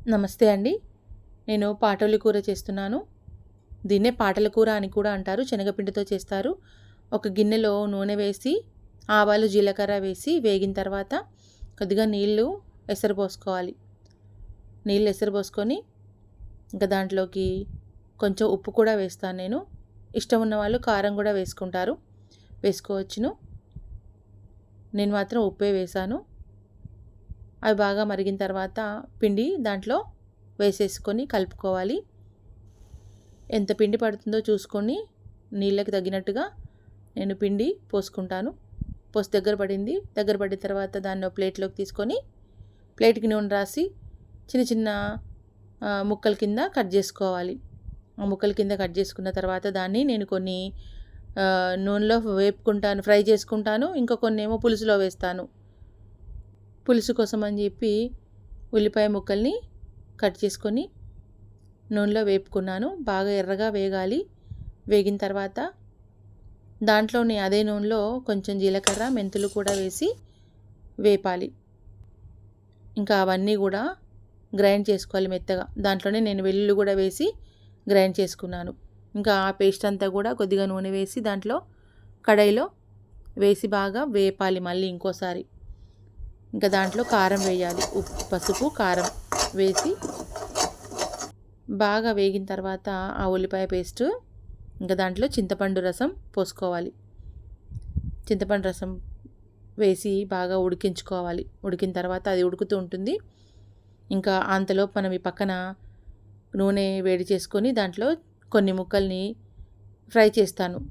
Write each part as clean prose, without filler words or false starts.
నమస్తే అండి. నేను పాటోలి కూర చేస్తున్నాను. దీన్నే పాటల కూర అని కూడా అంటారు. శనగపిండితో చేస్తారు. ఒక గిన్నెలో నూనె వేసి, ఆవాలు, జీలకర్ర వేసి వేగిన తర్వాత కొద్దిగా నీళ్ళు ఎసరు పోసుకోవాలి. నీళ్ళు ఎసరు పోసుకొని ఇంకా దాంట్లోకి కొంచెం ఉప్పు కూడా వేస్తాను నేను. ఇష్టం ఉన్న వాళ్ళు కారం కూడా వేసుకోవచ్చును. నేను మాత్రం ఉప్పే వేశాను. అవి బాగా మరిగిన తర్వాత పిండి దాంట్లో వేసేసుకొని కలుపుకోవాలి. ఎంత పిండి పడుతుందో చూసుకొని నీళ్ళకి తగినట్టుగా నేను పిండి పోసుకుంటాను. దగ్గర పడిన తర్వాత దాన్ని ప్లేట్లోకి తీసుకొని ప్లేట్కి నూనె రాసి చిన్న చిన్న ముక్కల కింద కట్ చేసుకోవాలి. ఆ ముక్కల కింద కట్ చేసుకున్న తర్వాత దాన్ని నేను కొన్ని నూనెలో వేపుకుంటాను, ఫ్రై చేసుకుంటాను. ఇంకా కొన్ని ఏమో పులుసులో వేస్తాను. పులుసు కోసం అని చెప్పి ఉల్లిపాయ ముక్కల్ని కట్ చేసుకొని నూనెలో వేపుకున్నాను. బాగా ఎర్రగా వేగాలి. వేగిన తర్వాత దాంట్లోనే అదే నూనెలో కొంచెం జీలకర్ర, మెంతులు కూడా వేసి వేపాలి. ఇంకా అవన్నీ కూడా గ్రైండ్ చేసుకోవాలి మెత్తగా. దాంట్లోనే నేను వెల్లుల్లి కూడా వేసి గ్రైండ్ చేసుకున్నాను. ఇంకా ఆ పేస్ట్ అంతా కూడా కొద్దిగా నూనె వేసి దాంట్లో కడాయిలో వేసి బాగా వేపాలి మళ్ళీ ఇంకోసారి. ఇంకా దాంట్లో కారం వేయాలి. ఉప్పు, పసుపు, కారం వేసి బాగా వేగిన తర్వాత ఆ ఉల్లిపాయ పేస్టు ఇంకా దాంట్లో చింతపండు రసం పోసుకోవాలి. చింతపండు రసం వేసి బాగా ఉడికించుకోవాలి. ఉడికిన తర్వాత అది ఉడుకుతూ ఉంటుంది. ఇంకా అంతలోపు మనం ఈ పక్కన నూనె వేడి చేసుకొని దాంట్లో కొన్ని ముక్కల్ని ఫ్రై చేస్తాను.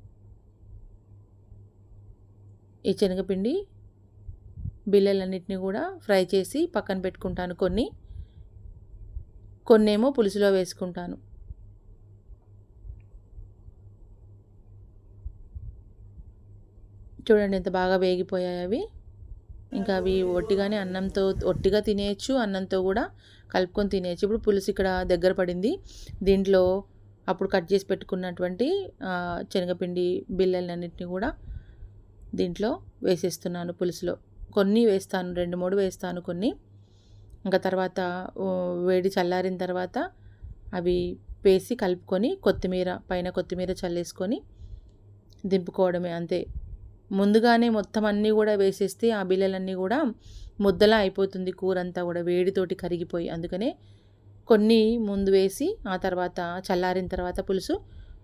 ఈ శనగపిండి బిళ్ళలన్నిటిని కూడా ఫ్రై చేసి పక్కన పెట్టుకుంటాను. కొన్నేమో పులుసులో వేసుకుంటాను. చూడండి ఎంత బాగా వేగిపోయాయి అవి. ఇంకా అవి ఒట్టిగానే ఒట్టిగా తినేయచ్చు, అన్నంతో కూడా కలుపుకొని తినేయచ్చు. ఇప్పుడు పులుసు ఇక్కడ దగ్గర పడింది. దీంట్లో అప్పుడు కట్ చేసి పెట్టుకున్నటువంటి శనగపిండి బిళ్ళలన్నిటిని కూడా దీంట్లో వేసేస్తున్నాను. పులుసులో కొన్ని వేస్తాను, 2-3 వేస్తాను కొన్ని. ఇంకా తర్వాత వేడి చల్లారిన తర్వాత అవి వేసి కలుపుకొని పైన కొత్తిమీర చల్లేసుకొని దింపుకోవడమే అంతే. ముందుగానే మొత్తం అన్నీ కూడా వేసేస్తే ఆ బిళ్ళలన్నీ కూడా ముద్దలా అయిపోతుంది. కూర అంతా కూడా వేడితోటి కరిగిపోయి. అందుకనే కొన్ని ముందు వేసి ఆ తర్వాత చల్లారిన తర్వాత పులుసు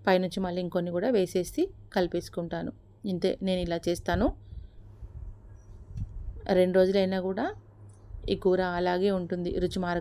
పైనుంచి మళ్ళీ ఇంకొన్ని కూడా వేసేసి కలిపేసుకుంటాను. ఇంతే, నేను ఇలా చేస్తాను. 2 రోజులైనా కూడా ఈ కూర అలాగే ఉంటుంది, రుచి మారకుండా.